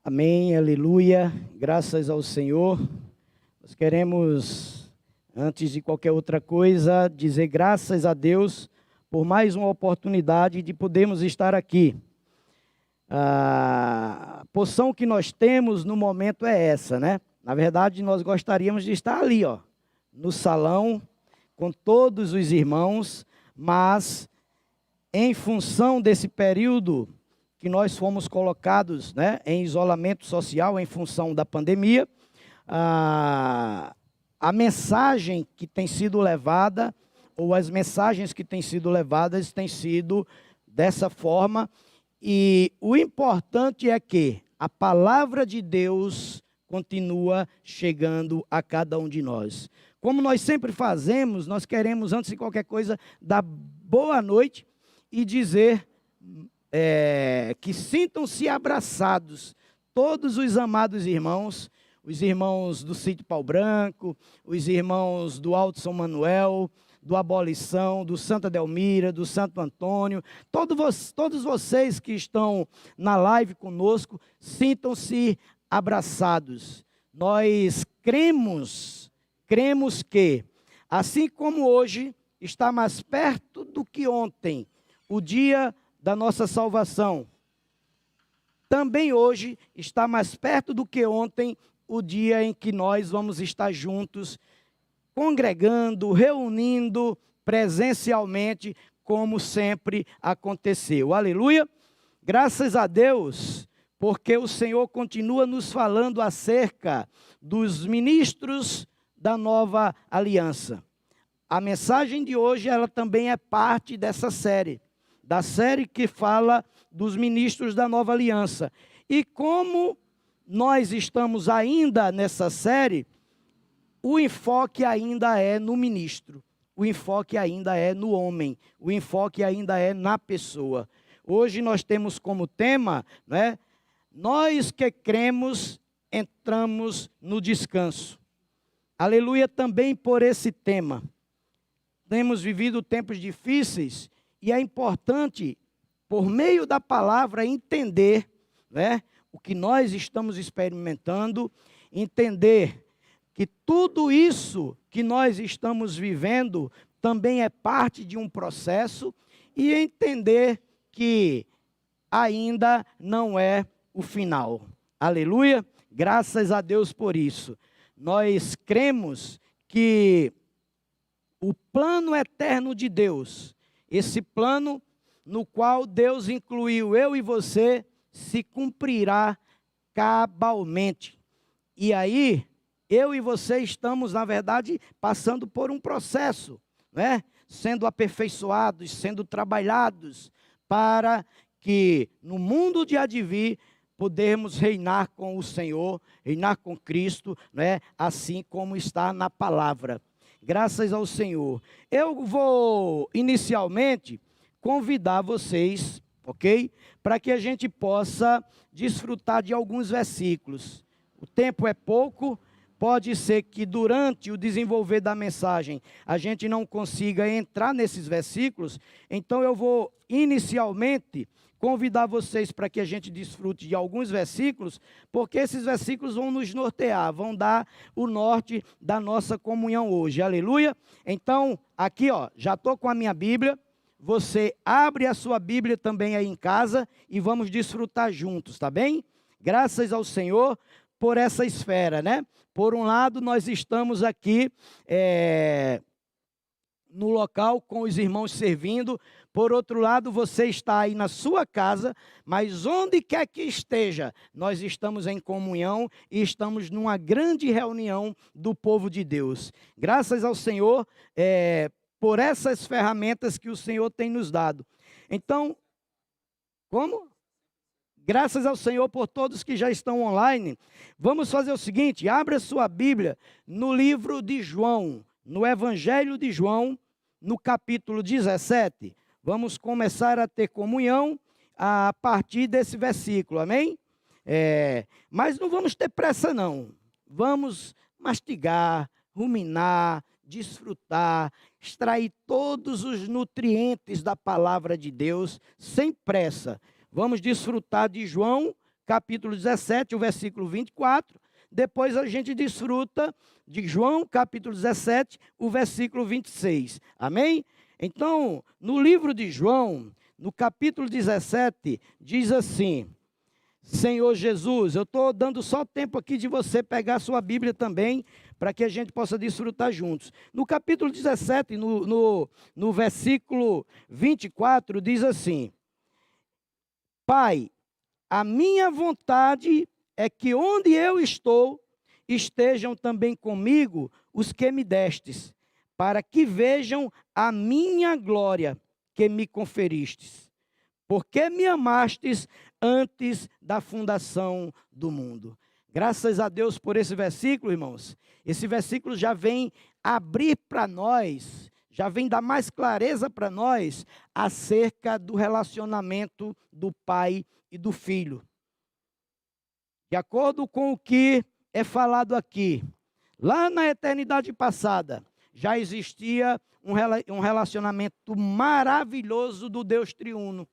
Amém, aleluia, graças ao Senhor. Nós queremos, antes de qualquer outra coisa, dizer graças a Deus por mais uma oportunidade de podermos estar aqui. A porção que nós temos no momento é essa, né? Na verdade, nós gostaríamos de estar ali, no salão, com todos os irmãos, mas em função desse período que nós fomos colocados, né, em isolamento social em função da pandemia, a mensagem que tem sido levada, ou as mensagens que têm sido levadas, têm sido dessa forma, e o importante é que a palavra de Deus continua chegando a cada um de nós. Como nós sempre fazemos, nós queremos, antes de qualquer coisa, dar boa noite e dizer que sintam-se abraçados todos os amados irmãos, os irmãos do Sítio Pau Branco, os irmãos do Alto São Manuel, do Abolição, do Santa Delmira, do Santo Antônio, todos vocês que estão na live conosco, sintam-se abraçados. Nós cremos que, assim como hoje está mais perto do que ontem, o dia da nossa salvação, também hoje está mais perto do que ontem, o dia em que nós vamos estar juntos, congregando, reunindo presencialmente, como sempre aconteceu. Aleluia! Graças a Deus, porque o Senhor continua nos falando acerca dos ministros da nova aliança. A mensagem de hoje, ela também é parte dessa série, da série que fala dos ministros da nova aliança. E como nós estamos ainda nessa série, o enfoque ainda é no ministro, o enfoque ainda é no homem, o enfoque ainda é na pessoa. Hoje nós temos como tema, né, nós que cremos, entramos no descanso. Aleluia, também por esse tema. Temos vivido tempos difíceis, e é importante, por meio da palavra, entender, né, o que nós estamos experimentando, entender que tudo isso que nós estamos vivendo também é parte de um processo, e entender que ainda não é o final. Aleluia, graças a Deus por isso. Nós cremos que o plano eterno de Deus, esse plano no qual Deus incluiu eu e você, se cumprirá cabalmente. E aí, eu e você estamos, na verdade, passando por um processo, né? Sendo aperfeiçoados, sendo trabalhados, para que no mundo de há de vir, podermos reinar com o Senhor, reinar com Cristo, né? Assim como está na palavra. Graças ao Senhor. Eu vou, inicialmente, convidar vocês, ok? Para que a gente possa desfrutar de alguns versículos. O tempo é pouco, pode ser que durante o desenvolver da mensagem a gente não consiga entrar nesses versículos, então eu vou, inicialmente, convidar vocês para que a gente desfrute de alguns versículos, porque esses versículos vão nos nortear, vão dar o norte da nossa comunhão hoje, aleluia? Então, aqui já estou com a minha Bíblia, você abre a sua Bíblia também aí em casa e vamos desfrutar juntos, tá bem? Graças ao Senhor por essa esfera, né? Por um lado, nós estamos aqui no local com os irmãos servindo. Por outro lado, você está aí na sua casa, mas onde quer que esteja, nós estamos em comunhão e estamos numa grande reunião do povo de Deus. Graças ao Senhor por essas ferramentas que o Senhor tem nos dado. Então, como? Graças ao Senhor por todos que já estão online. Vamos fazer o seguinte, abra sua Bíblia no livro de João, no Evangelho de João, no capítulo 17. Vamos começar a ter comunhão a partir desse versículo, amém? Mas não vamos ter pressa não, vamos mastigar, ruminar, desfrutar, extrair todos os nutrientes da palavra de Deus, sem pressa. Vamos desfrutar de João, capítulo 17, o versículo 24. Depois a gente desfruta de João, capítulo 17, o versículo 26. Amém? Então, no livro de João, no capítulo 17, diz assim: Senhor Jesus, eu estou dando só tempo aqui de você pegar a sua Bíblia também, para que a gente possa desfrutar juntos. No capítulo 17, no versículo 24, diz assim: Pai, a minha vontade é que onde eu estou, estejam também comigo os que me destes, para que vejam a minha glória que me conferistes, porque me amastes antes da fundação do mundo. Graças a Deus por esse versículo, irmãos. Esse versículo já vem abrir para nós, já vem dar mais clareza para nós acerca do relacionamento do pai e do filho. De acordo com o que é falado aqui, lá na eternidade passada, já existia um relacionamento maravilhoso do Deus triuno,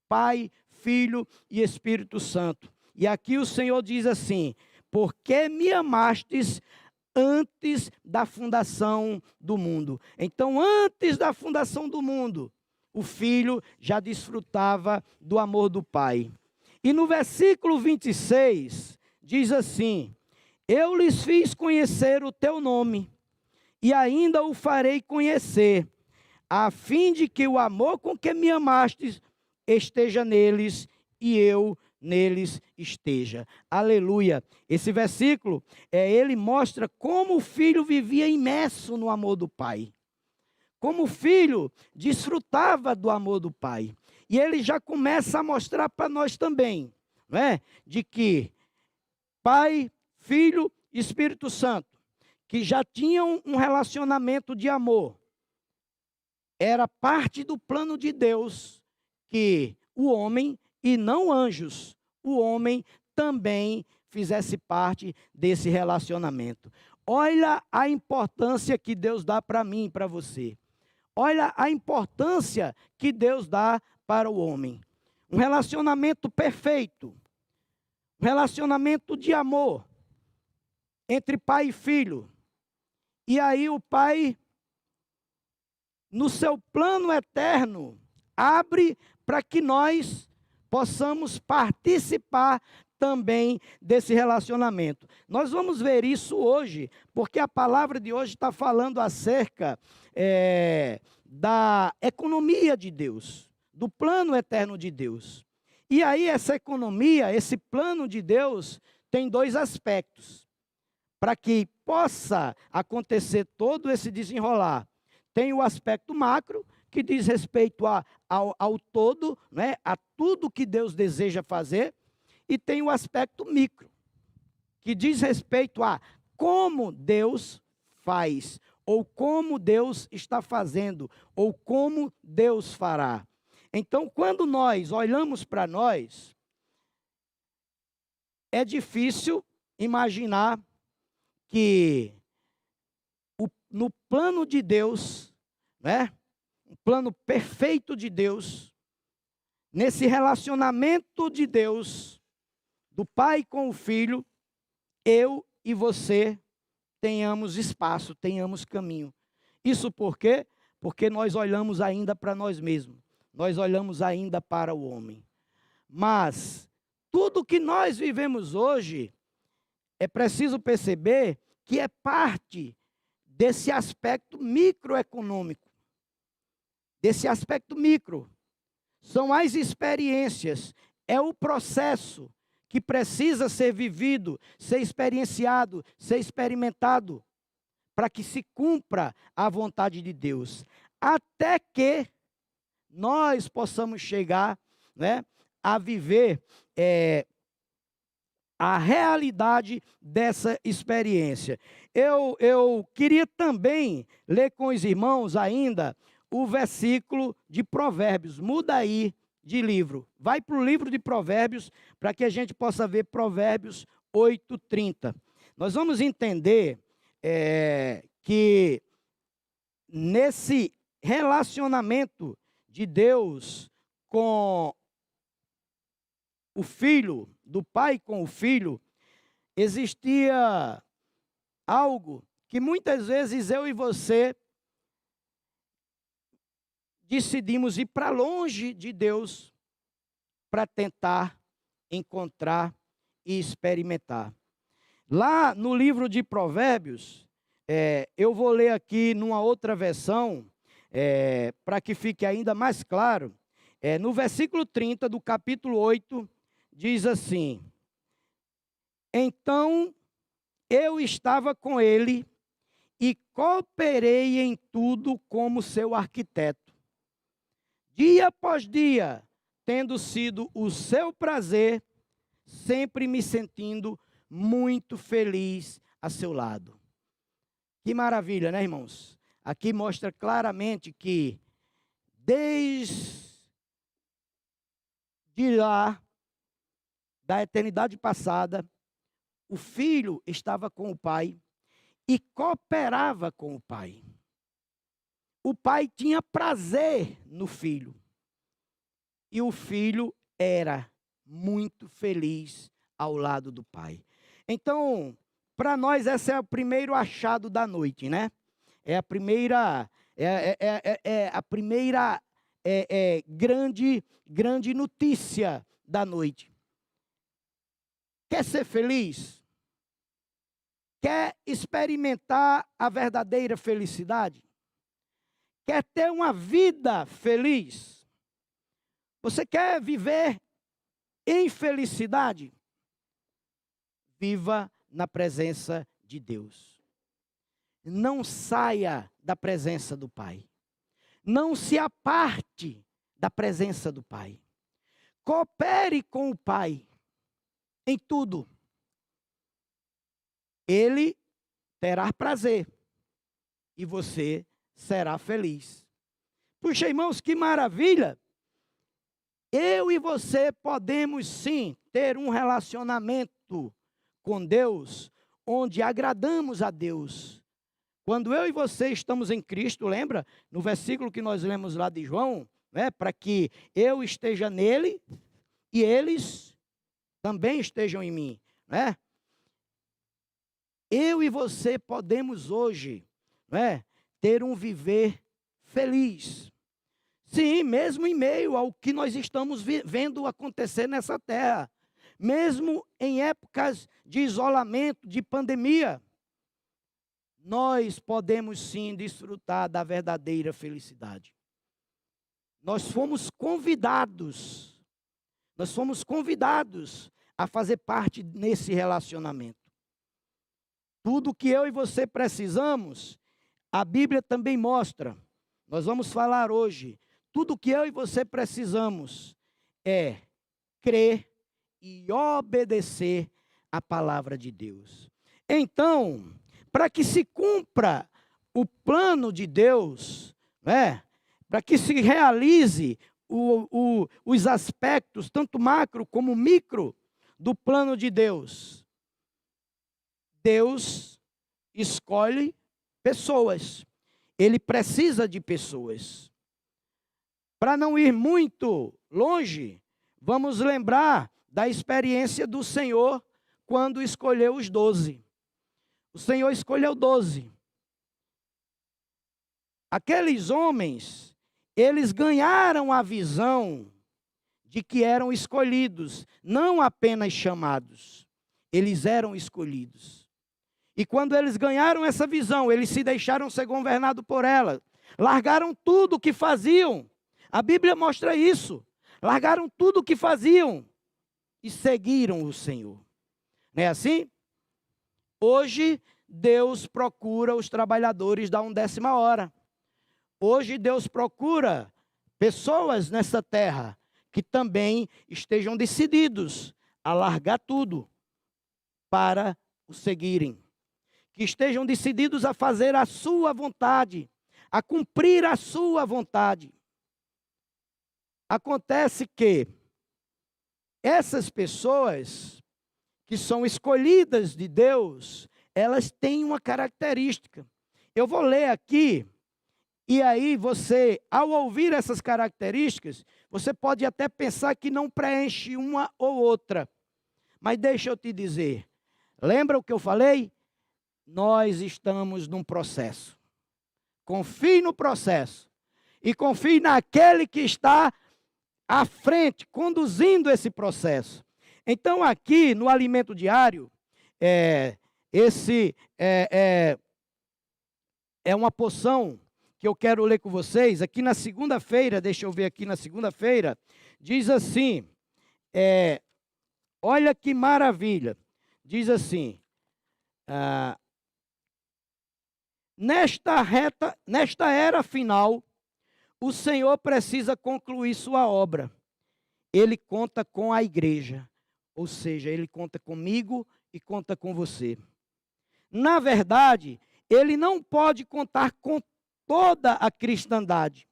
Pai, Filho e Espírito Santo. E aqui o Senhor diz assim: porque me amastes antes da fundação do mundo. Então, antes da fundação do mundo, o Filho já desfrutava do amor do Pai. E no versículo 26, diz assim: eu lhes fiz conhecer o teu nome, e ainda o farei conhecer, a fim de que o amor com que me amastes esteja neles e eu neles esteja. Aleluia. Esse versículo, ele mostra como o filho vivia imerso no amor do Pai. Como o filho desfrutava do amor do Pai. E ele já começa a mostrar para nós também, não é? De que Pai, Filho e Espírito Santo, que já tinham um relacionamento de amor, era parte do plano de Deus que o homem, e não anjos, o homem também fizesse parte desse relacionamento. Olha a importância que Deus dá para mim e para você. Olha a importância que Deus dá para o homem. Um relacionamento perfeito, um relacionamento de amor entre pai e filho. E aí o pai, no seu plano eterno, abre para que nós possamos participar também desse relacionamento. Nós vamos ver isso hoje, porque a palavra de hoje está falando acerca da economia de Deus, do plano eterno de Deus. E aí essa economia, esse plano de Deus, tem dois aspectos. Para que possa acontecer todo esse desenrolar, tem o aspecto macro, que diz respeito ao todo, né, a tudo que Deus deseja fazer, e tem o aspecto micro, que diz respeito a como Deus faz, ou como Deus está fazendo, ou como Deus fará. Então, quando nós olhamos para nós, é difícil imaginar que no plano de Deus, né, um plano perfeito de Deus, nesse relacionamento de Deus, do Pai com o Filho, eu e você tenhamos espaço, tenhamos caminho. Isso por quê? Porque nós olhamos ainda para nós mesmos, nós olhamos ainda para o homem. Mas tudo que nós vivemos hoje, é preciso perceber que é parte desse aspecto microeconômico. Desse aspecto micro. São as experiências, é o processo que precisa ser vivido, ser experienciado, ser experimentado, para que se cumpra a vontade de Deus. Até que nós possamos chegar, né, a viver a realidade dessa experiência. Eu queria também ler com os irmãos ainda o versículo de Provérbios. Muda aí de livro. Vai para o livro de Provérbios, para que a gente possa ver Provérbios 8:30. Nós vamos entender que nesse relacionamento de Deus com o Filho, do pai com o filho, existia algo que muitas vezes eu e você decidimos ir para longe de Deus para tentar encontrar e experimentar. Lá no livro de Provérbios, eu vou ler aqui numa outra versão, para que fique ainda mais claro. No versículo 30 do capítulo 8, diz assim: então eu estava com ele e cooperei em tudo como seu arquiteto. Dia após dia, tendo sido o seu prazer, sempre me sentindo muito feliz a seu lado. Que maravilha, né, irmãos? Aqui mostra claramente que desde lá, da eternidade passada, o filho estava com o pai e cooperava com o pai. O pai tinha prazer no filho. E o filho era muito feliz ao lado do pai. Então, para nós, esse é o primeiro achado da noite, né? É a primeira, grande notícia da noite. Quer ser feliz? Quer experimentar a verdadeira felicidade? Quer ter uma vida feliz? Você quer viver em felicidade? Viva na presença de Deus. Não saia da presença do Pai. Não se aparte da presença do Pai. Coopere com o Pai em tudo. Ele terá prazer e você será feliz. Puxa, irmãos, que maravilha! Eu e você podemos sim ter um relacionamento com Deus, onde agradamos a Deus. Quando eu e você estamos em Cristo, lembra? No versículo que nós lemos lá de João, né? Para que eu esteja nele e eles também estejam em mim, né? Eu e você podemos hoje, né, ter um viver feliz. Sim, mesmo em meio ao que nós estamos vendo acontecer nessa terra. Mesmo em épocas de isolamento, de pandemia, nós podemos sim desfrutar da verdadeira felicidade. Nós fomos convidados a fazer parte nesse relacionamento. Tudo que eu e você precisamos, a Bíblia também mostra. Nós vamos falar hoje. Tudo que eu e você precisamos é crer e obedecer a palavra de Deus. Então, para que se cumpra o plano de Deus, né? Para que se realize os aspectos, tanto macro como micro, do plano de Deus, Deus escolhe pessoas. Ele precisa de pessoas. Para não ir muito longe, vamos lembrar da experiência do Senhor quando escolheu os 12. O Senhor escolheu 12. Aqueles homens, eles ganharam a visão de que eram escolhidos, não apenas chamados. Eles eram escolhidos. E quando eles ganharam essa visão, eles se deixaram ser governados por ela. Largaram tudo o que faziam. A Bíblia mostra isso. Largaram tudo o que faziam e seguiram o Senhor. Não é assim? Hoje, Deus procura os trabalhadores da 1ª hora. Hoje, Deus procura pessoas nessa terra que também estejam decididos a largar tudo para o seguirem. Que estejam decididos a fazer a sua vontade, a cumprir a sua vontade. Acontece que essas pessoas que são escolhidas de Deus, elas têm uma característica. Eu vou ler aqui, e aí você, ao ouvir essas características, você pode até pensar que não preenche uma ou outra. Mas deixa eu te dizer, lembra o que eu falei? Nós estamos num processo. Confie no processo. E confie naquele que está à frente, conduzindo esse processo. Então, aqui no alimento diário, é uma porção que eu quero ler com vocês. Aqui na segunda-feira, deixa eu ver aqui na segunda-feira, diz assim, olha que maravilha, diz assim, nesta era final, o Senhor precisa concluir sua obra. Ele conta com a igreja, ou seja, Ele conta comigo e conta com você. Na verdade, Ele não pode contar com toda a cristandade,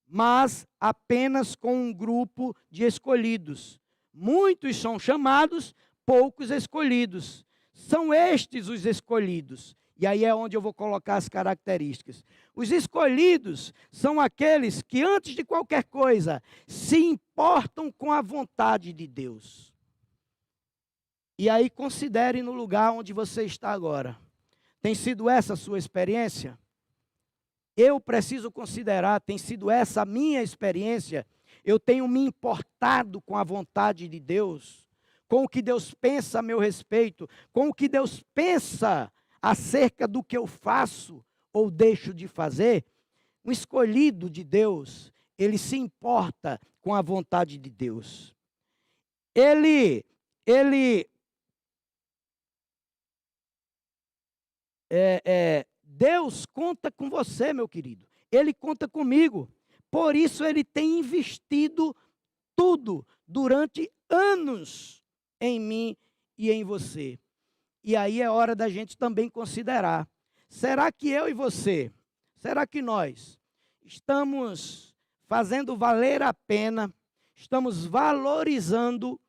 mas apenas com um grupo de escolhidos. Muitos são chamados, poucos escolhidos. São estes os escolhidos. E aí é onde eu vou colocar as características. Os escolhidos são aqueles que, antes de qualquer coisa, se importam com a vontade de Deus. E aí considere no lugar onde você está agora. Tem sido essa a sua experiência? Eu preciso considerar, tem sido essa a minha experiência. Eu tenho me importado com a vontade de Deus, com o que Deus pensa a meu respeito, com o que Deus pensa acerca do que eu faço ou deixo de fazer. Um escolhido de Deus, ele se importa com a vontade de Deus. Deus conta com você, meu querido. Ele conta comigo. Por isso ele tem investido tudo durante anos em mim e em você. E aí é hora da gente também considerar. Será que eu e você, será que nós estamos fazendo valer a pena, estamos valorizando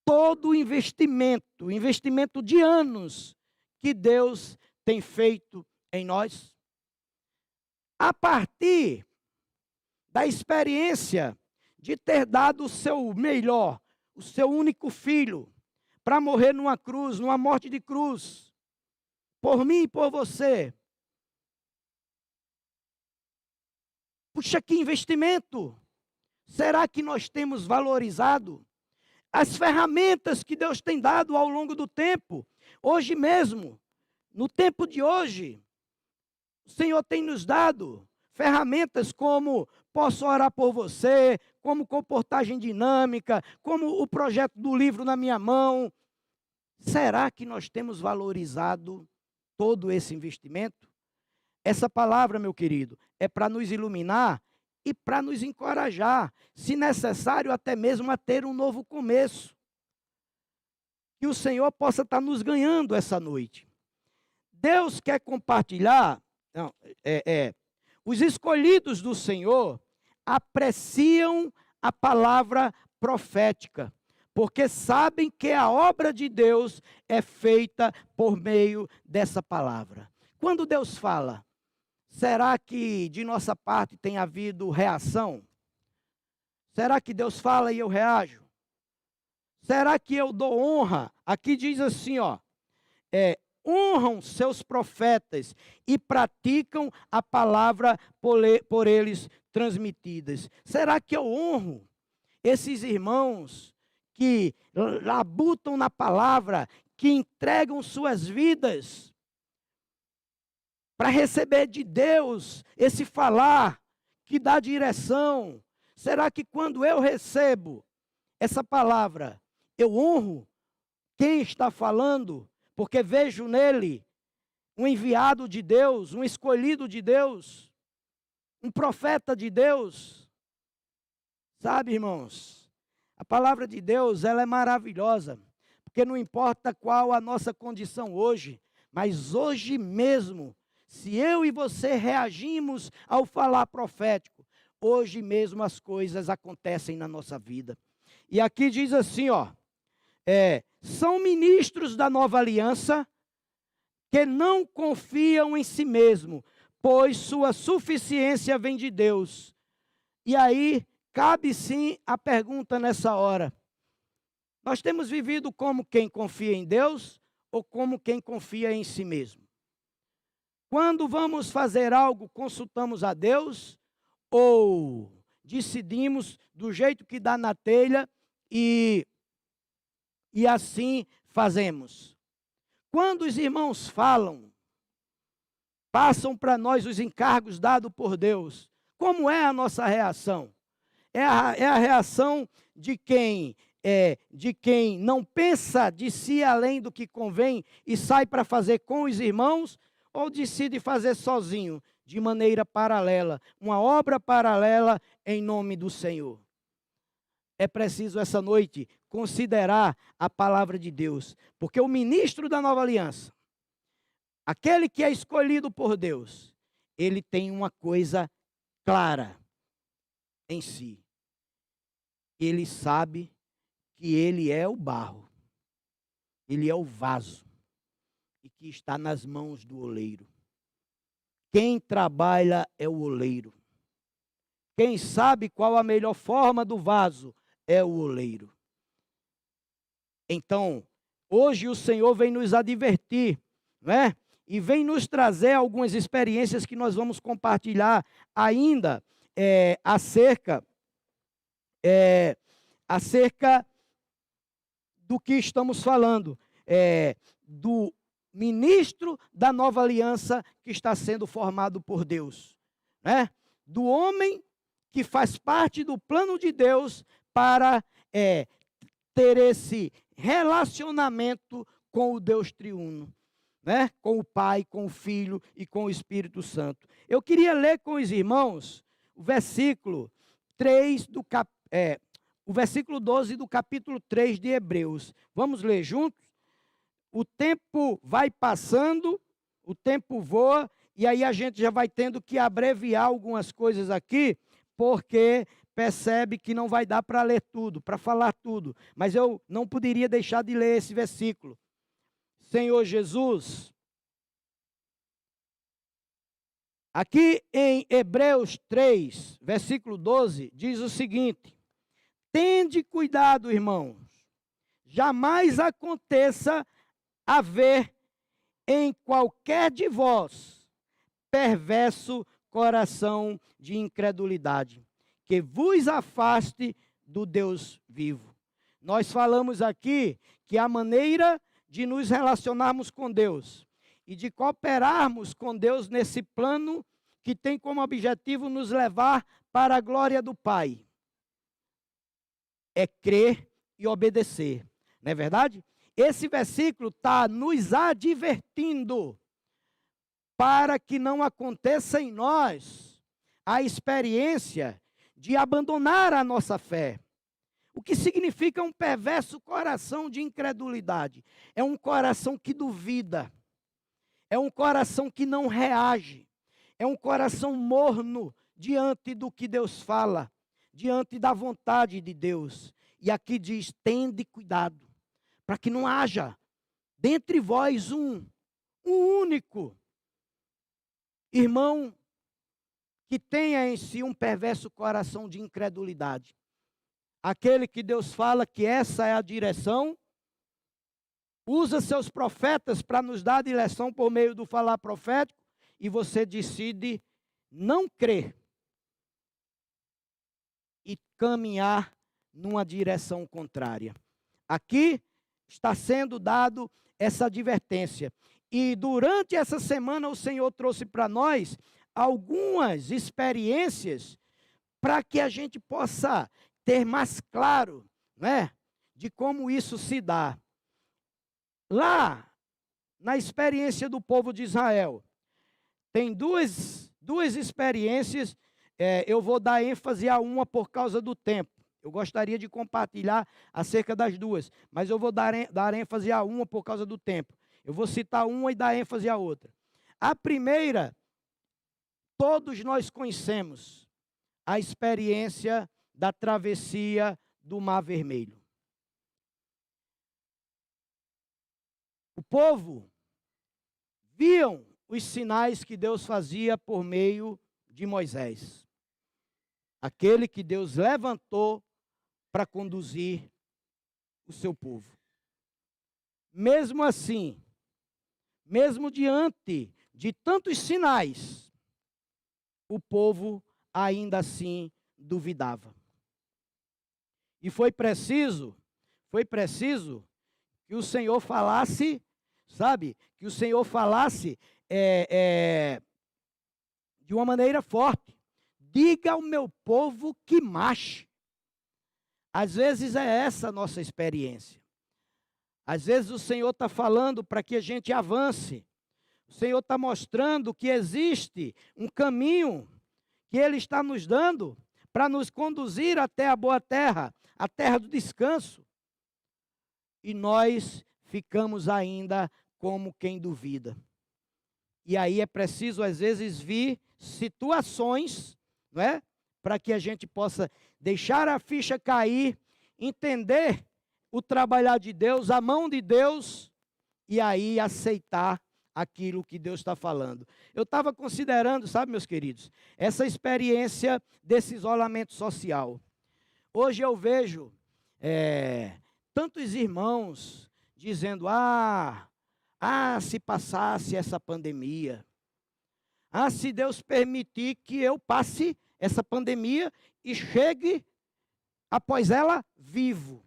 todo o investimento de anos que Deus tem feito em nós? A partir da experiência de ter dado o seu melhor, o seu único filho, para morrer numa cruz, numa morte de cruz, por mim e por você. Puxa, que investimento! Será que nós temos valorizado as ferramentas que Deus tem dado ao longo do tempo? Hoje mesmo, no tempo de hoje, o Senhor tem nos dado ferramentas como posso orar por você, como comportagem dinâmica, como o projeto do livro na minha mão. Será que nós temos valorizado todo esse investimento? Essa palavra, meu querido, é para nos iluminar e para nos encorajar, se necessário até mesmo a ter um novo começo. Que o Senhor possa estar nos ganhando essa noite. Deus quer compartilhar, os escolhidos do Senhor apreciam a palavra profética, porque sabem que a obra de Deus é feita por meio dessa palavra. Quando Deus fala, será que de nossa parte tem havido reação? Será que Deus fala e eu reajo? Será que eu dou honra? Aqui diz assim, honram seus profetas e praticam a palavra por eles transmitidas. Será que eu honro esses irmãos que labutam na palavra, que entregam suas vidas para receber de Deus esse falar que dá direção? Será que quando eu recebo essa palavra, eu honro quem está falando? Porque vejo nele um enviado de Deus, um escolhido de Deus, um profeta de Deus. Sabe, irmãos, a palavra de Deus, ela é maravilhosa, porque não importa qual a nossa condição hoje, mas hoje mesmo, se eu e você reagimos ao falar profético, hoje mesmo as coisas acontecem na nossa vida. E aqui diz assim, são ministros da nova aliança que não confiam em si mesmo, pois sua suficiência vem de Deus. E aí, cabe sim a pergunta nessa hora. Nós temos vivido como quem confia em Deus ou como quem confia em si mesmo? Quando vamos fazer algo, consultamos a Deus ou decidimos do jeito que dá na telha e assim fazemos? Quando os irmãos falam, passam para nós os encargos dados por Deus, como é a nossa reação? É a reação de quem não pensa de si além do que convém e sai para fazer com os irmãos, ou decide fazer sozinho, de maneira paralela, uma obra paralela em nome do Senhor? É preciso essa noite considerar a palavra de Deus, porque o ministro da nova aliança, aquele que é escolhido por Deus, ele tem uma coisa clara em si. Ele sabe que ele é o barro, ele é o vaso, e que está nas mãos do oleiro. Quem trabalha é o oleiro. Quem sabe qual a melhor forma do vaso é o oleiro. Então, hoje o Senhor vem nos advertir, né? E vem nos trazer algumas experiências que nós vamos compartilhar ainda acerca do que estamos falando, do ministro da nova aliança que está sendo formado por Deus, né? Do homem que faz parte do plano de Deus para ter esse relacionamento com o Deus triuno, né? Com o Pai, com o Filho e com o Espírito Santo. Eu queria ler com os irmãos o versículo 3 o versículo 12 do capítulo 3 de Hebreus. Vamos ler juntos? O tempo vai passando, o tempo voa, e aí a gente já vai tendo que abreviar algumas coisas aqui, porque percebe que não vai dar para ler tudo, para falar tudo. Mas eu não poderia deixar de ler esse versículo. Senhor Jesus, aqui em Hebreus 3, versículo 12, diz o seguinte: tende cuidado, irmãos, jamais aconteça haver em qualquer de vós perverso coração de incredulidade, que vos afaste do Deus vivo. Nós falamos aqui que a maneira de nos relacionarmos com Deus e de cooperarmos com Deus nesse plano que tem como objetivo nos levar para a glória do Pai é crer e obedecer, não é verdade? Esse versículo está nos advertindo para que não aconteça em nós a experiência de abandonar a nossa fé. O que significa um perverso coração de incredulidade? É um coração que duvida, é um coração que não reage, é um coração morno diante do que Deus fala, diante da vontade de Deus. E aqui diz: tende cuidado, para que não haja dentre vós um único irmão que tenha em si um perverso coração de incredulidade. Aquele que Deus fala que essa é a direção, usa seus profetas para nos dar a direção por meio do falar profético, e você decide não crer e caminhar numa direção contrária. Aqui está sendo dado essa advertência. E durante essa semana o Senhor trouxe para nós algumas experiências para que a gente possa ter mais claro, né, de como isso se dá. Lá, na experiência do povo de Israel, tem duas experiências. Eu vou dar ênfase a uma por causa do tempo. Eu gostaria de compartilhar acerca das duas, mas eu vou dar ênfase a uma por causa do tempo. Eu vou citar uma e dar ênfase à outra. A primeira, todos nós conhecemos a experiência da travessia do Mar Vermelho. O povo viam os sinais que Deus fazia por meio de Moisés, aquele que Deus levantou para conduzir o seu povo. Mesmo assim, mesmo diante de tantos sinais, o povo ainda assim duvidava. E foi preciso que o Senhor falasse, sabe? Que o Senhor falasse de uma maneira forte. Diga ao meu povo que marche. Às vezes é essa a nossa experiência. Às vezes o Senhor está falando para que a gente avance. O Senhor está mostrando que existe um caminho que Ele está nos dando para nos conduzir até a boa terra, a terra do descanso. E nós ficamos ainda como quem duvida. E aí é preciso, às vezes, vir situações, não é? Para que a gente possa deixar a ficha cair, entender o trabalhar de Deus, a mão de Deus, e aí aceitar aquilo que Deus está falando. Eu estava considerando, sabe, meus queridos, essa experiência desse isolamento social. Hoje eu vejo tantos irmãos dizendo, se passasse essa pandemia, se Deus permitir que eu passe essa pandemia e chegue após ela vivo.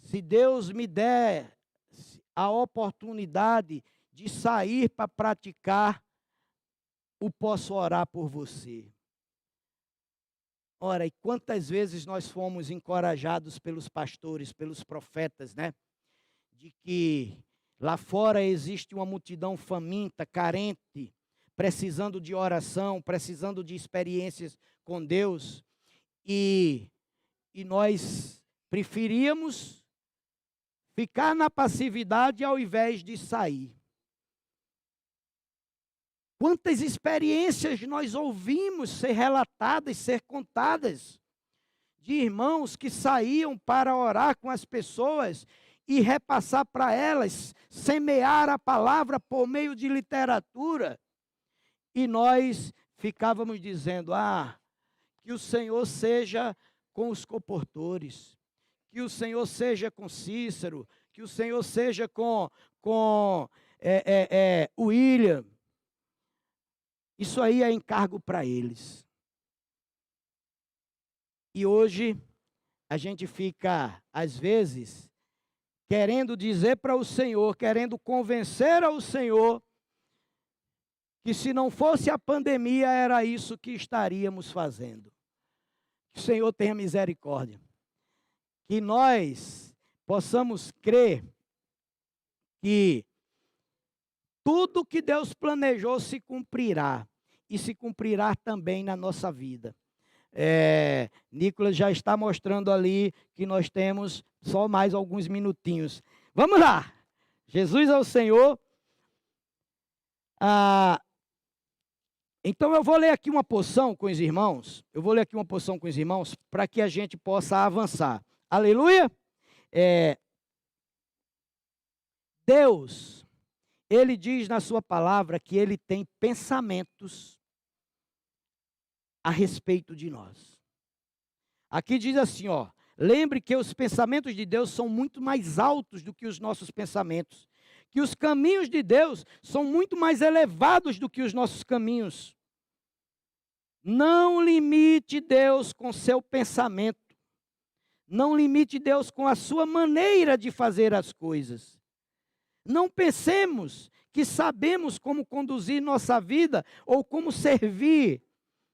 Se Deus me der a oportunidade de sair para praticar, eu posso orar por você. Ora, e quantas vezes nós fomos encorajados pelos pastores, pelos profetas, né? De que lá fora existe uma multidão faminta, carente, precisando de oração, precisando de experiências com Deus. E nós preferíamos ficar na passividade ao invés de sair. Quantas experiências nós ouvimos ser relatadas, ser contadas, de irmãos que saíam para orar com as pessoas e repassar para elas, semear a palavra por meio de literatura. E nós ficávamos dizendo, que o Senhor seja com os comportores, que o Senhor seja com Cícero, que o Senhor seja com William. Isso aí é encargo para eles. E hoje a gente fica, às vezes, querendo dizer para o Senhor, querendo convencer ao Senhor, que se não fosse a pandemia, era isso que estaríamos fazendo. Que o Senhor tenha misericórdia. Que nós possamos crer que tudo que Deus planejou se cumprirá. E se cumprirá também na nossa vida. Nicolas já está mostrando ali que nós temos só mais alguns minutinhos. Vamos lá! Jesus é o Senhor. Então eu vou ler aqui uma porção com os irmãos. Para que a gente possa avançar. Aleluia! Deus, Ele diz na sua palavra que Ele tem pensamentos a respeito de nós. Aqui diz assim, lembre que os pensamentos de Deus são muito mais altos do que os nossos pensamentos, que os caminhos de Deus são muito mais elevados do que os nossos caminhos. Não limite Deus com seu pensamento, não limite Deus com a sua maneira de fazer as coisas. Não pensemos que sabemos como conduzir nossa vida ou como servir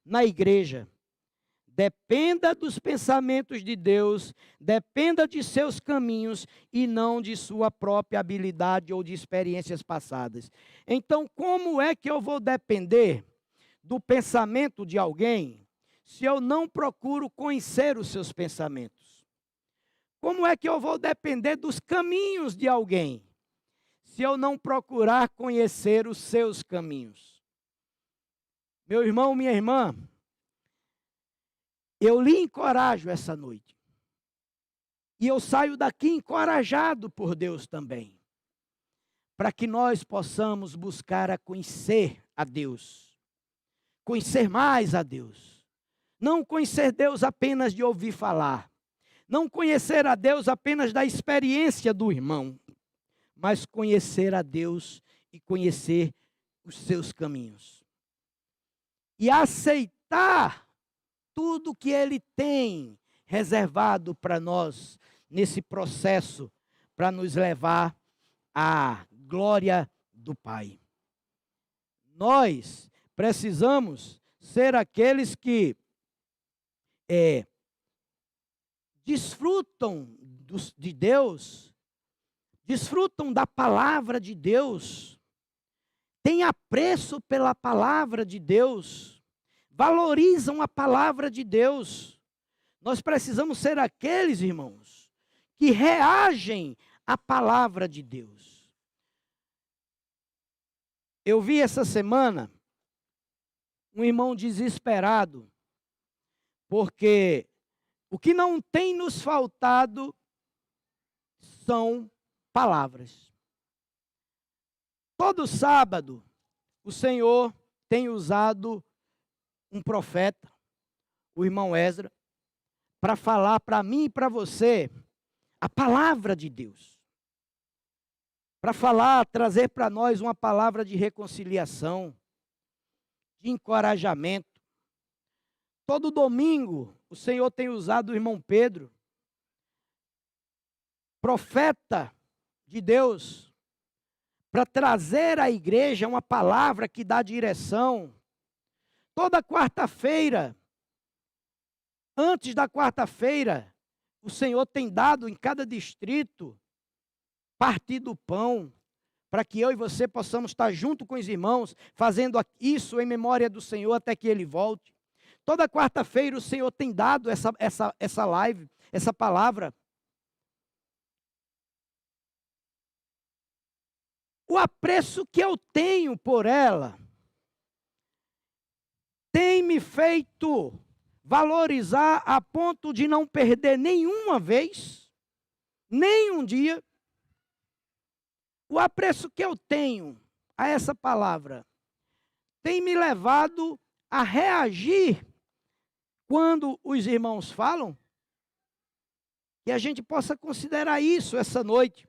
na igreja. Dependa dos pensamentos de Deus, dependa de seus caminhos e não de sua própria habilidade ou de experiências passadas. Então, como é que eu vou depender do pensamento de alguém se eu não procuro conhecer os seus pensamentos? Como é que eu vou depender dos caminhos de alguém se eu não procurar conhecer os seus caminhos? Meu irmão, minha irmã, eu lhe encorajo essa noite. E eu saio daqui encorajado por Deus também. Para que nós possamos buscar a conhecer a Deus. Conhecer mais a Deus. Não conhecer Deus apenas de ouvir falar. Não conhecer a Deus apenas da experiência do irmão, mas conhecer a Deus e conhecer os seus caminhos. E aceitar tudo que Ele tem reservado para nós nesse processo, para nos levar à glória do Pai. Nós precisamos ser aqueles que desfrutam de Deus, desfrutam da palavra de Deus, têm apreço pela palavra de Deus, valorizam a palavra de Deus. Nós precisamos ser aqueles, irmãos, que reagem à palavra de Deus. Eu vi essa semana um irmão desesperado, porque o que não tem nos faltado são palavras. Todo sábado, o Senhor tem usado um profeta, o irmão Esdras, para falar para mim e para você a palavra de Deus. Para falar, trazer para nós uma palavra de reconciliação, de encorajamento. Todo domingo, o Senhor tem usado o irmão Pedro, profeta de Deus, para trazer à igreja uma palavra que dá direção. Toda quarta-feira, antes da quarta-feira, o Senhor tem dado em cada distrito partir do pão, para que eu e você possamos estar junto com os irmãos, fazendo isso em memória do Senhor até que Ele volte. Toda quarta-feira o Senhor tem dado essa live, essa palavra. O apreço que eu tenho por ela tem me feito valorizar a ponto de não perder nenhuma vez, nem um dia. O apreço que eu tenho a essa palavra tem me levado a reagir quando os irmãos falam, que a gente possa considerar isso essa noite.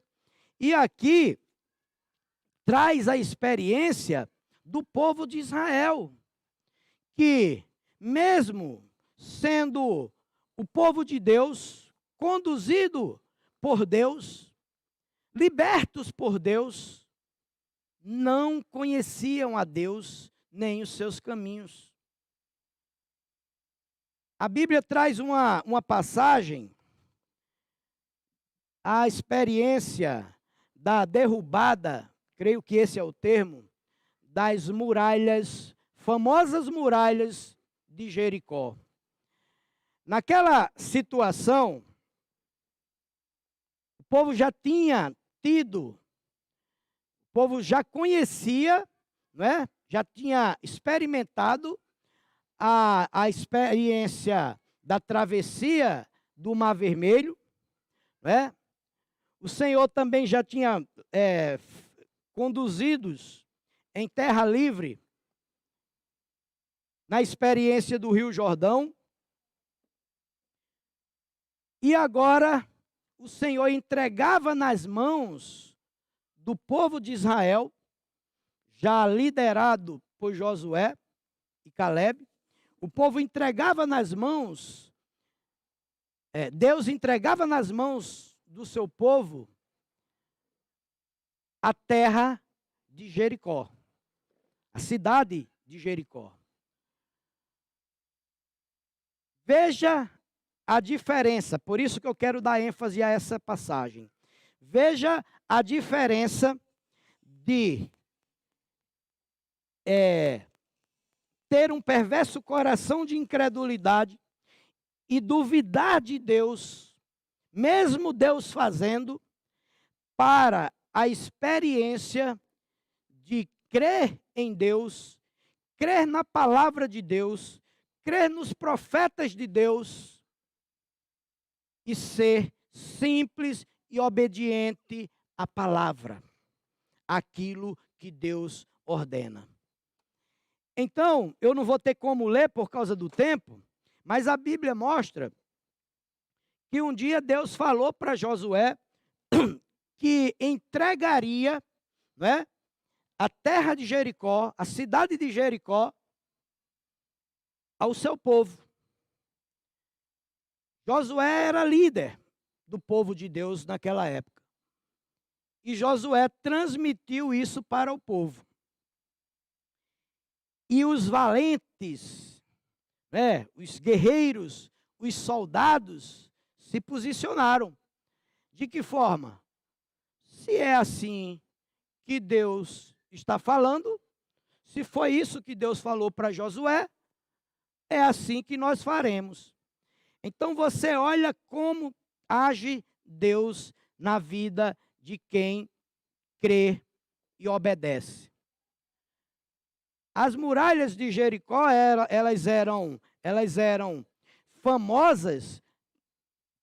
E aqui traz a experiência do povo de Israel, que mesmo sendo o povo de Deus, conduzido por Deus, libertos por Deus, não conheciam a Deus nem os seus caminhos. A Bíblia traz uma passagem, a experiência da derrubada, creio que esse é o termo, das muralhas, famosas muralhas de Jericó. Naquela situação, o povo já tinha tido, o povo já conhecia, não é? Já tinha experimentado a experiência da travessia do Mar Vermelho, não é? O Senhor também já tinha conduzidos em terra livre na experiência do Rio Jordão. E agora o Senhor entregava nas mãos do povo de Israel, já liderado por Josué e Caleb, o povo entregava nas mãos, Deus entregava nas mãos do seu povo a terra de Jericó, a cidade de Jericó. Veja a diferença, por isso que eu quero dar ênfase a essa passagem. Veja a diferença de ter um perverso coração de incredulidade e duvidar de Deus, mesmo Deus fazendo, para a experiência de crer em Deus, crer na palavra de Deus, crer nos profetas de Deus e ser simples e obediente à palavra, aquilo que Deus ordena. Então, eu não vou ter como ler por causa do tempo, Mas a Bíblia mostra que um dia Deus falou para Josué que entregaria, né, a terra de Jericó, a cidade de Jericó, ao seu povo. Josué era líder do povo de Deus naquela época. E Josué transmitiu isso para o povo. E os valentes, né, os guerreiros, os soldados, se posicionaram. De que forma? Se é assim que Deus está falando, se foi isso que Deus falou para Josué, é assim que nós faremos. Então você olha como age Deus na vida de quem crê e obedece. As muralhas de Jericó, elas eram famosas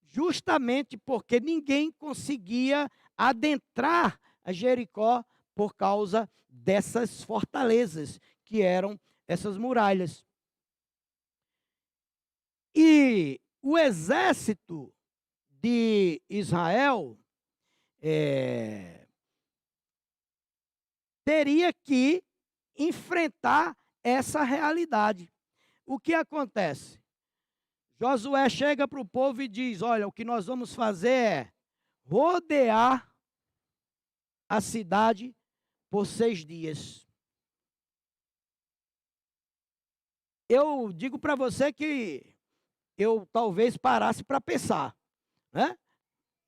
justamente porque ninguém conseguia adentrar a Jericó por causa dessas fortalezas que eram essas muralhas. E o exército de Israel teria que enfrentar essa realidade. O que acontece? Josué chega para o povo e diz: olha, o que nós vamos fazer é rodear a cidade por 6 dias. Eu digo para você que eu talvez parasse para pensar, né?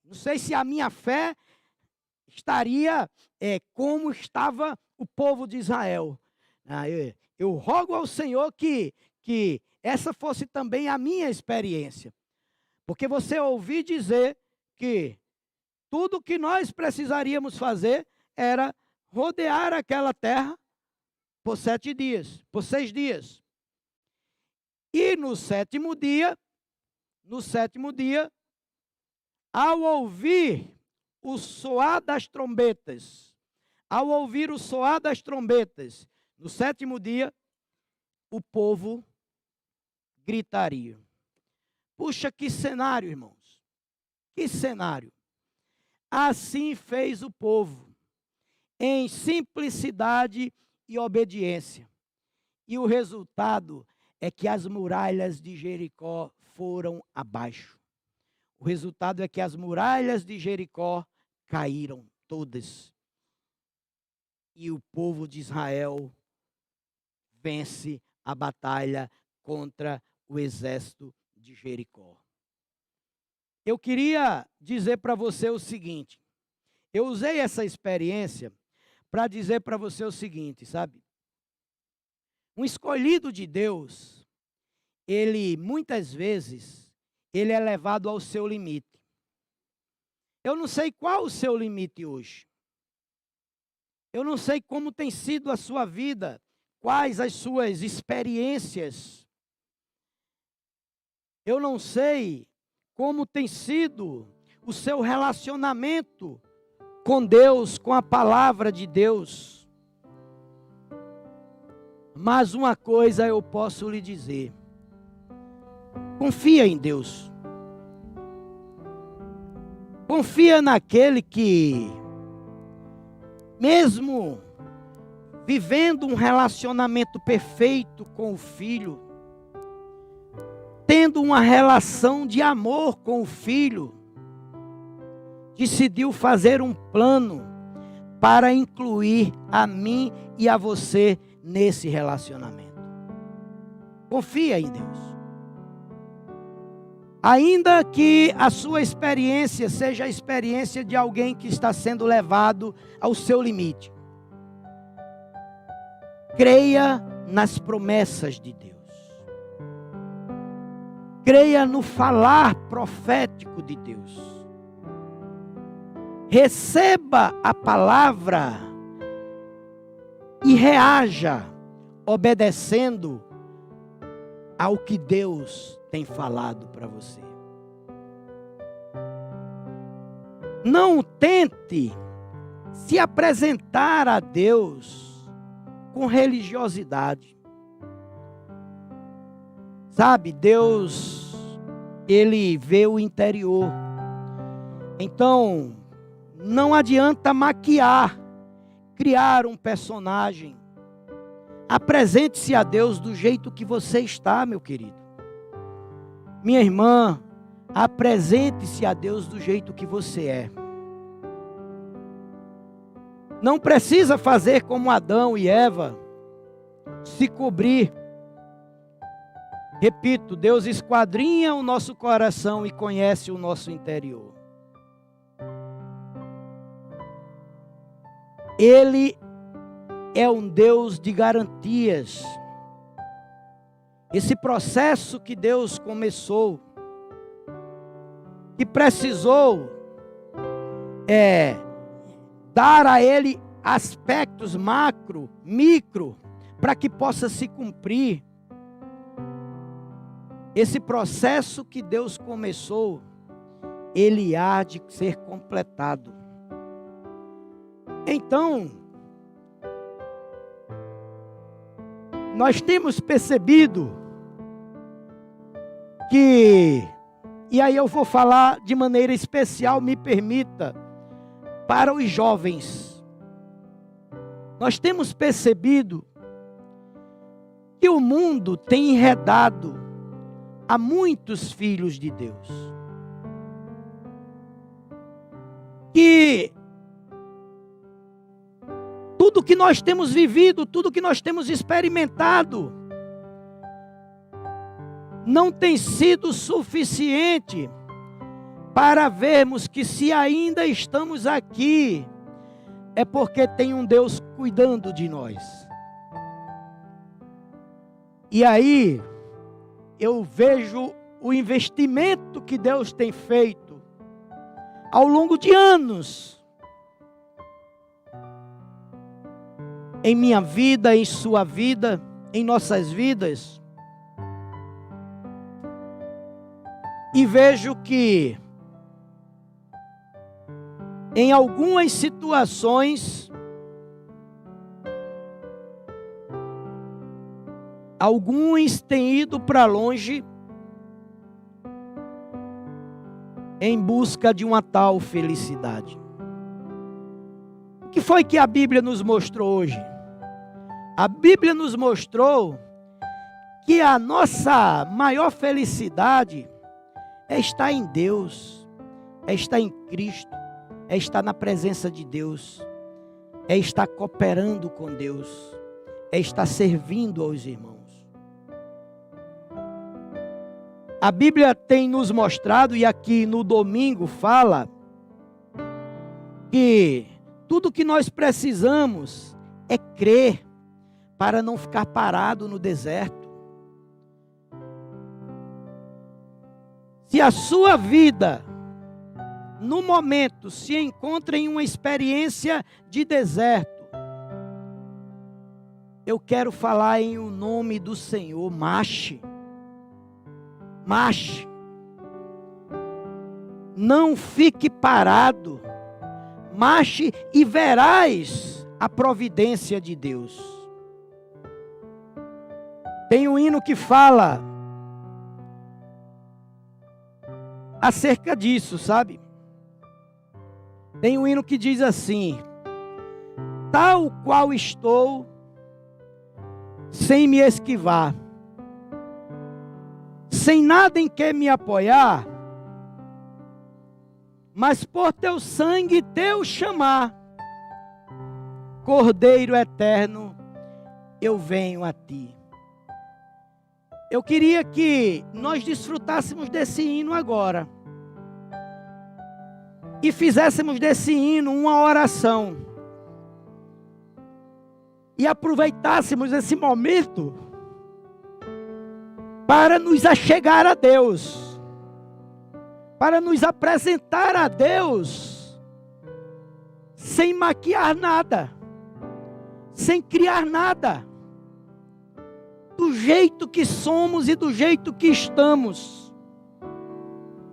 Não sei se a minha fé estaria como estava o povo de Israel. Eu rogo ao Senhor que essa fosse também a minha experiência. Porque você ouvir dizer que tudo que nós precisaríamos fazer era rodear aquela terra por 7 dias, por 6 dias. E no sétimo dia, ao ouvir o soar das trombetas, no sétimo dia, o povo gritaria. Puxa, que cenário, irmãos. Que cenário. Assim fez o povo, em simplicidade e obediência. E o resultado é que as muralhas de Jericó foram abaixo. O resultado é que as muralhas de Jericó caíram todas. E o povo de Israel vence a batalha contra o exército de Jericó. Eu queria dizer para você o seguinte. Eu usei essa experiência para dizer para você o seguinte, sabe? Um escolhido de Deus, ele muitas vezes, ele é levado ao seu limite. Eu não sei qual o seu limite hoje. Eu não sei como tem sido a sua vida, quais as suas experiências. Eu não sei como tem sido o seu relacionamento com Deus, com a palavra de Deus. Mas uma coisa eu posso lhe dizer. Confia em Deus. Confia naquele que, mesmo vivendo um relacionamento perfeito com o Filho, tendo uma relação de amor com o Filho, decidiu fazer um plano para incluir a mim e a você nesse relacionamento. Confia em Deus. Ainda que a sua experiência seja a experiência de alguém que está sendo levado ao seu limite, creia nas promessas de Deus. Creia no falar profético de Deus. Receba a palavra e reaja obedecendo ao que Deus tem falado para você. Não tente se apresentar a Deus com religiosidade. Sabe, Deus, Ele vê o interior. Então, não adianta maquiar, criar um personagem. Apresente-se a Deus do jeito que você está, meu querido. Minha irmã, apresente-se a Deus do jeito que você é. Não precisa fazer como Adão e Eva, se cobrir. Repito, Deus esquadrinha o nosso coração e conhece o nosso interior. Ele é um Deus de garantias. Esse processo que Deus começou, que precisou dar a Ele aspectos macro, micro, para que possa se cumprir. Esse processo que Deus começou, ele há de ser completado. Então, nós temos percebido que, e aí eu vou falar de maneira especial, me permita, para os jovens. Nós temos percebido que o mundo tem enredado a muitos filhos de Deus. Que tudo que nós temos vivido, tudo que nós temos experimentado, não tem sido suficiente para vermos que se ainda estamos aqui, é porque tem um Deus cuidando de nós. E aí, eu vejo o investimento que Deus tem feito ao longo de anos, em minha vida, em sua vida, em nossas vidas. E vejo que em algumas situações, alguns têm ido para longe em busca de uma tal felicidade. O que foi que a Bíblia nos mostrou hoje? A Bíblia nos mostrou que a nossa maior felicidade é estar em Deus, é estar em Cristo, é estar na presença de Deus, é estar cooperando com Deus, é estar servindo aos irmãos. A Bíblia tem nos mostrado, e aqui no domingo fala, que tudo que nós precisamos é crer para não ficar parado no deserto. Se a sua vida, no momento, se encontra em uma experiência de deserto, eu quero falar em o nome do Senhor, marche. Marche. Não fique parado. Marche e verás a providência de Deus. Tem um hino que fala acerca disso, sabe? Tem um hino que diz assim: tal qual estou, sem me esquivar, sem nada em que me apoiar, mas por teu sangue teu chamar, Cordeiro eterno, eu venho a ti. Eu queria que nós desfrutássemos desse hino agora e fizéssemos desse hino uma oração e aproveitássemos esse momento para nos achegar a Deus, para nos apresentar a Deus, sem maquiar nada, sem criar nada, do jeito que somos e do jeito que estamos.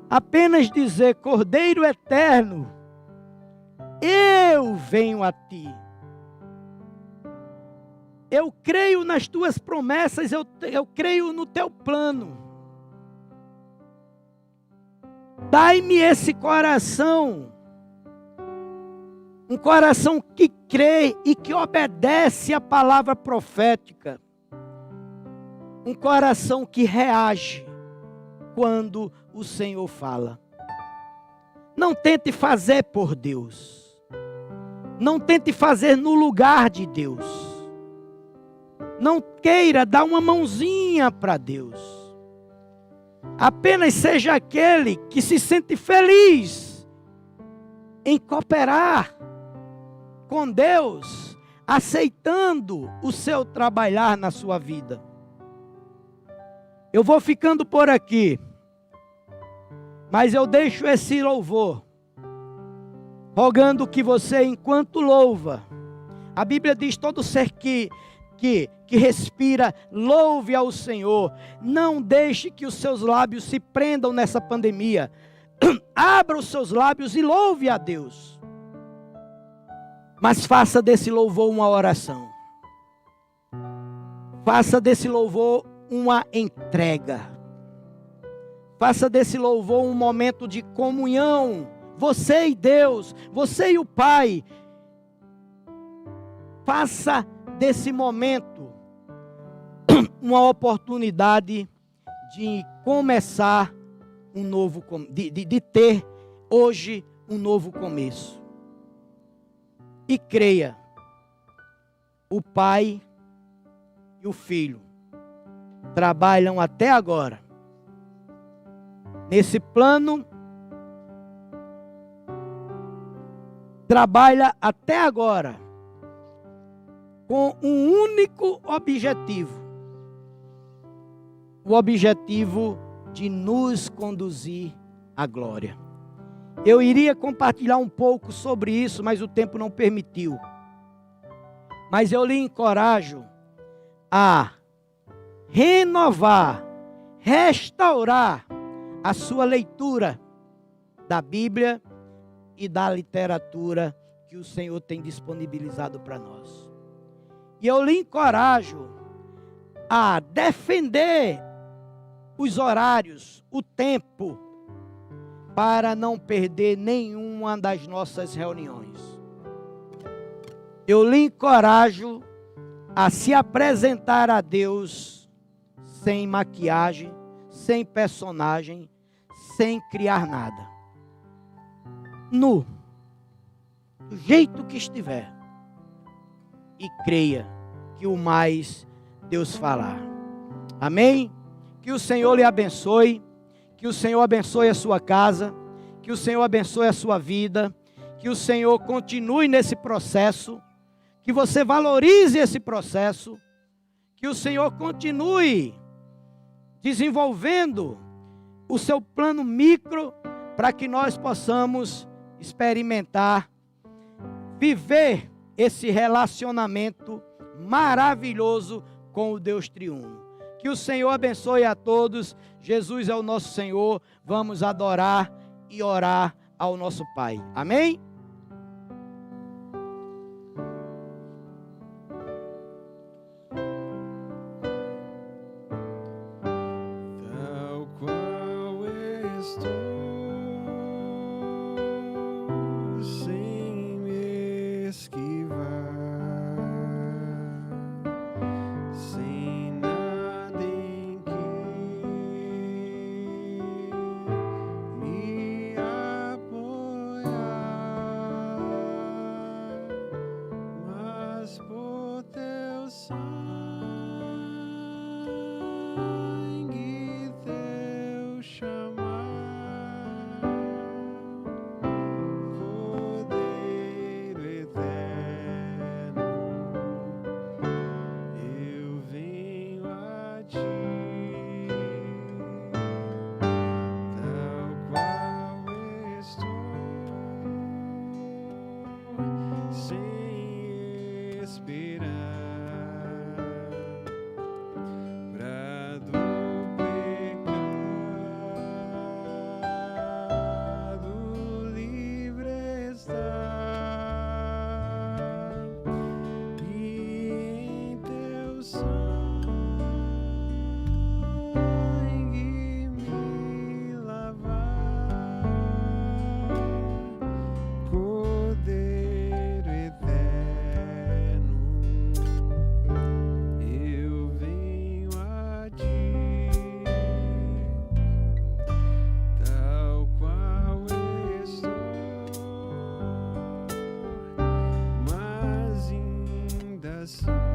Apenas dizer: Cordeiro eterno, eu venho a ti. eu creio nas tuas promessas, eu creio no teu plano. Dai-me esse coração, um coração que crê e que obedece à palavra profética. Um coração que reage quando o Senhor fala. Não tente fazer por Deus. Não tente fazer no lugar de Deus. Não queira dar uma mãozinha para Deus. Apenas seja aquele que se sente feliz em cooperar com Deus, aceitando o seu trabalhar na sua vida. Eu vou ficando por aqui, mas eu deixo esse louvor, rogando que você, enquanto louva, a Bíblia diz: todo ser que respira, louve ao Senhor. Não deixe que os seus lábios se prendam nessa pandemia. Abra os seus lábios e louve a Deus. Mas faça desse louvor uma oração. Faça desse louvor uma entrega. Faça desse louvor um momento de comunhão. Você e Deus, você e o Pai. Faça desse momento uma oportunidade de começar um novo, de ter hoje um novo começo. E creia, o Pai e o Filho trabalham até agora nesse plano, trabalha até agora com um único objetivo, o objetivo de nos conduzir à glória. Eu iria compartilhar um pouco sobre isso, mas o tempo não permitiu. Mas eu lhe encorajo a renovar, restaurar a sua leitura da Bíblia e da literatura que o Senhor tem disponibilizado para nós. E eu lhe encorajo a defender os horários, o tempo, para não perder nenhuma das nossas reuniões. Eu lhe encorajo a se apresentar a Deus sem maquiagem, sem personagem, sem criar nada. Nu, do jeito que estiver. E creia que o mais Deus falar. Amém? Que o Senhor lhe abençoe. Que o Senhor abençoe a sua casa. Que o Senhor abençoe a sua vida. Que o Senhor continue nesse processo. Que você valorize esse processo. Que o Senhor continue desenvolvendo o seu plano micro para que nós possamos experimentar, viver esse relacionamento maravilhoso com o Deus triuno. Que o Senhor abençoe a todos. Jesus é o nosso Senhor. Vamos adorar e orar ao nosso Pai. Amém? Tal qual estou, sem me esquivar, sem nada em que me apoiar, mas por teu sangue, teu chamar, Cordeiro eterno, eu venho a ti, tal qual estou, sem esperar, pra sangue me lavar, Cordeiro eterno, eu venho a ti, tal qual estou, mas ainda assim